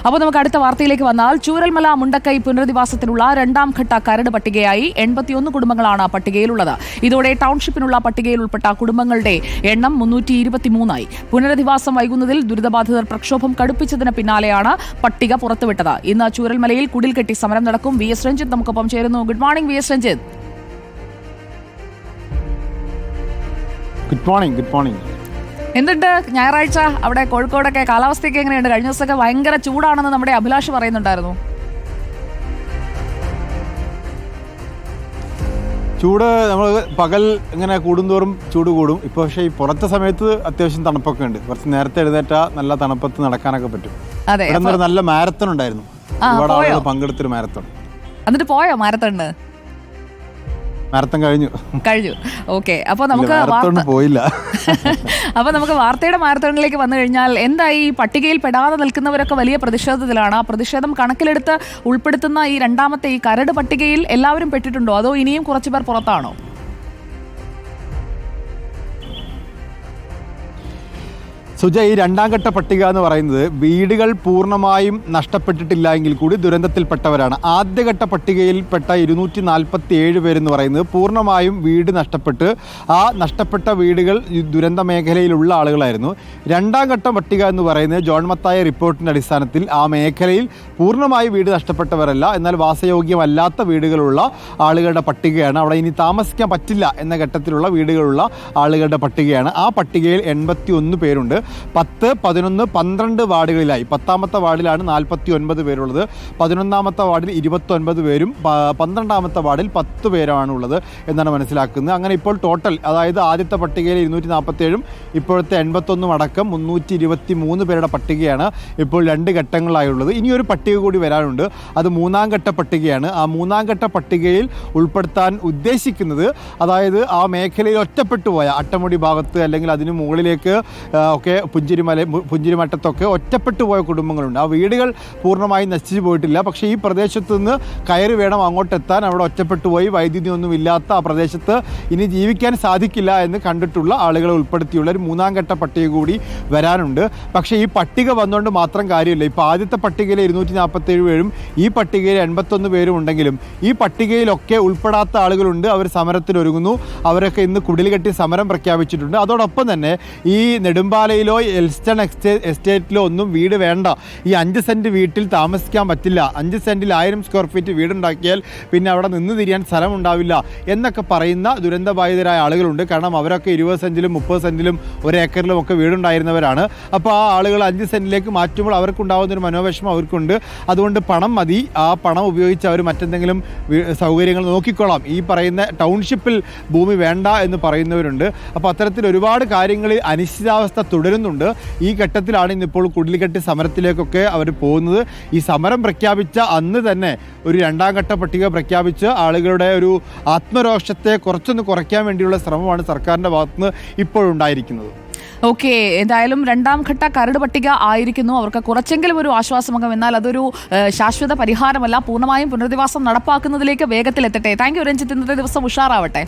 അപ്പോൾ നമുക്ക് അടുത്ത വാർത്തയിലേക്ക് വന്നാൽ ചൂരൽമല മുണ്ടക്കൈ പുനരധിവാസത്തിനുള്ള രണ്ടാം ഘട്ട കരട് പട്ടികയായി 81 കുടുംബങ്ങളാണ് പട്ടികയിലുള്ളത്. ഇതോടെ ടൗൺഷിപ്പിനുള്ള പട്ടികയിൽ ഉൾപ്പെട്ട കുടുംബങ്ങളുടെ എണ്ണം 323ആയി. പുനരധിവാസം വൈകുന്നതിൽ ദുരിതബാധിതർ പ്രക്ഷോഭം കടുപ്പിച്ചതിന് പിന്നാലെയാണ് പട്ടിക പുറത്തുവിട്ടത്. ഇന്ന് ചൂരൽമലയിൽ കുടിൽ കെട്ടി സമരം നടക്കും. വി എസ് രഞ്ജിത്ത് നമുക്കൊപ്പം ചേരുന്നു. Good morning V S Ranjith. Good morning. എന്തുണ്ട് ഞായറാഴ്ച അവിടെ കോഴിക്കോടൊക്കെ കാലാവസ്ഥയൊക്കെ എങ്ങനെയുണ്ട്? കഴിഞ്ഞ ദിവസമൊക്കെ ഭയങ്കര ചൂടാണെന്ന് നമ്മുടെ അഭിലാഷ് പറയുന്നുണ്ടായിരുന്നു. ചൂട് നമ്മൾ പകൽ ഇങ്ങനെ കൂടുന്തോറും ചൂട് കൂടും. ഇപ്പോൾ പക്ഷേ ഈ പുറത്തെ സമയത്ത് അത്യാവശ്യം തണുപ്പൊക്കെ ഉണ്ട്. കുറച്ച് നേരത്തെ എഴുന്നേറ്റാ നല്ല തണുപ്പത്ത് നടക്കാനൊക്കെ പറ്റും. അതെ, ഒരു നല്ല മാരത്തൺ ഉണ്ടായിരുന്നു. ഒരുപാട് ആളുകൾ പങ്കെടുത്തൊരു മാരത്തൺ. എന്നിട്ട് പോയോ മാരത്തണ്? മാരത്തൺ കഴിഞ്ഞു. ഓക്കെ. അപ്പോൾ നമുക്ക് പോയില്ല. അപ്പോൾ നമുക്ക് വാർത്തയുടെ മാരത്തണിലേക്ക് വന്നു കഴിഞ്ഞാൽ എന്തായി? ഈ പട്ടികയിൽ പെടാതെ നിൽക്കുന്നവരൊക്കെ വലിയ പ്രതിഷേധത്തിലാണ്. ആ പ്രതിഷേധം കണക്കിലെടുത്ത് ഉൾപ്പെടുത്തുന്ന ഈ രണ്ടാമത്തെ ഈ കരട് പട്ടികയിൽ എല്ലാവരും പെട്ടിട്ടുണ്ടോ, അതോ ഇനിയും കുറച്ചുപേർ പുറത്താണോ? സുജ, ഈ രണ്ടാം ഘട്ട പട്ടിക എന്ന് പറയുന്നത് വീടുകൾ പൂർണ്ണമായും നഷ്ടപ്പെട്ടിട്ടില്ല എങ്കിൽ കൂടി ദുരന്തത്തിൽപ്പെട്ടവരാണ്. ആദ്യഘട്ട പട്ടികയിൽപ്പെട്ട 247 പേരെന്ന് പറയുന്നത് പൂർണ്ണമായും വീട് നഷ്ടപ്പെട്ട് ആ നഷ്ടപ്പെട്ട വീടുകൾ ദുരന്ത മേഖലയിലുള്ള ആളുകളായിരുന്നു. രണ്ടാം ഘട്ട പട്ടിക എന്ന് പറയുന്നത് ജോൺ മത്തായ റിപ്പോർട്ടിൻ്റെ അടിസ്ഥാനത്തിൽ ആ മേഖലയിൽ പൂർണ്ണമായി വീട് നഷ്ടപ്പെട്ടവരല്ല, എന്നാൽ വാസയോഗ്യമല്ലാത്ത വീടുകളുള്ള ആളുകളുടെ പട്ടികയാണ്. അവിടെ ഇനി താമസിക്കാൻ പറ്റില്ല എന്ന ഘട്ടത്തിലുള്ള വീടുകളുള്ള ആളുകളുടെ പട്ടികയാണ്. ആ പട്ടികയിൽ 81 പേരുണ്ട്. 10, 11, 12 വാർഡുകളിലായി. 10ാമത്തെ വാർഡിലാണ് 49 പേരുള്ളത്. 11ാമത്തെ വാർഡിൽ 29 പേരും 12ാമത്തെ വാർഡിൽ 10 പേരാണുള്ളത് എന്നാണ് മനസ്സിലാക്കുന്നത്. അങ്ങനെ ഇപ്പോൾ ടോട്ടൽ, അതായത് ആദ്യത്തെ പട്ടികയിൽ 247ഉം ഇപ്പോഴത്തെ 81 അടക്കം 323 പേരുടെ പട്ടികയാണ് ഇപ്പോൾ 2 ഘട്ടങ്ങളായുള്ളത്. ഇനിയൊരു പട്ടിക കൂടി വരാനുണ്ട്. അത് 3ാം ഘട്ട പട്ടികയാണ്. ആ 3ാം ഘട്ട പട്ടികയിൽ ഉൾപ്പെടുത്താൻ ഉദ്ദേശിക്കുന്നത്, അതായത് ആ മേഖലയിൽ ഒറ്റപ്പെട്ടു പോയ അട്ടമുടി ഭാഗത്ത് അല്ലെങ്കിൽ അതിന് മുകളിലേക്ക് ഒക്കെ പുഞ്ചിരിമറ്റത്തൊക്കെ ഒറ്റപ്പെട്ടു പോയ കുടുംബങ്ങളുണ്ട്. ആ വീടുകൾ പൂർണ്ണമായി നശിച്ചു പോയിട്ടില്ല. പക്ഷേ ഈ പ്രദേശത്ത് നിന്ന് കയറി വേണം അങ്ങോട്ടെത്താൻ. അവിടെ ഒറ്റപ്പെട്ടു പോയി വൈദ്യുതി ഒന്നും ഇല്ലാത്ത ആ പ്രദേശത്ത് ഇനി ജീവിക്കാൻ സാധിക്കില്ല എന്ന് കണ്ടിട്ടുള്ള ആളുകളെ ഉൾപ്പെടുത്തിയുള്ള ഒരു 3ാം ഘട്ട പട്ടിക കൂടി വരാനുണ്ട്. പക്ഷേ ഈ പട്ടിക വന്നുകൊണ്ട് മാത്രം കാര്യമില്ല. ഇപ്പോൾ ആദ്യത്തെ പട്ടികയിൽ 247 പേരും ഈ പട്ടികയിൽ 81 പേരും ഉണ്ടെങ്കിലും ഈ പട്ടികയിലൊക്കെ ഉൾപ്പെടാത്ത ആളുകളുണ്ട്. അവർ സമരത്തിനൊരുങ്ങുന്നു. അവരൊക്കെ ഇന്ന് കുടിൽ കെട്ടി സമരം പ്രഖ്യാപിച്ചിട്ടുണ്ട്. അതോടൊപ്പം തന്നെ ഈ നെടുമ്പാലയിലോ എൽസ്റ്റൺ എസ്റ്റേറ്റിലോ ഒന്നും വീട് വേണ്ട, ഈ 5 സെൻറ്റ് വീട്ടിൽ താമസിക്കാൻ പറ്റില്ല, 5 സെൻറ്റിൽ 1000 സ്ക്വയർ ഫീറ്റ് വീടുണ്ടാക്കിയാൽ പിന്നെ അവിടെ നിന്ന് തിരിയാൻ സ്ഥലം ഉണ്ടാവില്ല എന്നൊക്കെ പറയുന്ന ദുരന്തബാധിതരായ ആളുകളുണ്ട്. കാരണം അവരൊക്കെ 20 സെൻറ്റിലും 30 സെൻറ്റിലും 1 ഏക്കറിലും ഒക്കെ വീടുണ്ടായിരുന്നവരാണ്. അപ്പോൾ ആ ആളുകൾ 5 സെൻറ്റിലേക്ക് മാറ്റുമ്പോൾ അവർക്കുണ്ടാകുന്നൊരു മനോവിഷമം അവർക്കുണ്ട്. അതുകൊണ്ട് പണം മതി, ആ പണം ഉപയോഗിച്ച് അവർ മറ്റെന്തെങ്കിലും സൗകര്യങ്ങൾ നോക്കിക്കോളാം, ഈ പറയുന്ന ടൗൺഷിപ്പിൽ ഭൂമി വേണ്ട എന്ന് പറയുന്നവരുണ്ട്. അപ്പോൾ അത്തരത്തിൽ ഒരുപാട് കാര്യങ്ങളിൽ അനിശ്ചിതാവസ്ഥ തുടരുന്നുണ്ട്. ഈ ഘട്ടത്തിലാണ് ഇന്നിപ്പോൾ കുടിൽകെട്ടി സമരത്തിലേക്കൊക്കെ അവർ പോകുന്നത്. ഈ സമരം പ്രഖ്യാപിച്ച അന്ന് തന്നെ ഒരു 2ാം ഘട്ട പട്ടിക പ്രഖ്യാപിച്ച് ആളുകളുടെ ഒരു ആത്മരോഷത്തെ കുറച്ചൊന്ന് കുറയ്ക്കാൻ വേണ്ടിയുള്ള ശ്രമമാണ് സർക്കാരിൻ്റെ ഭാഗത്തുനിന്ന് ഇപ്പോഴുണ്ടായിരിക്കുന്നത്. ഓക്കെ, എന്തായാലും 2ാം ഘട്ട കരട് പട്ടിക ആയിരിക്കുന്നു. അവർക്ക് കുറച്ചെങ്കിലും ഒരു ആശ്വാസമാകും. എന്നാൽ അതൊരു ശാശ്വത പരിഹാരമല്ല. പൂർണ്ണമായും പുനരധിവാസം നടപ്പാക്കുന്നതിലേക്ക് വേഗത്തിലെത്തട്ടെ. Thank you Ranjith. ഇന്നത്തെ ദിവസം ഉഷാറാവട്ടെ.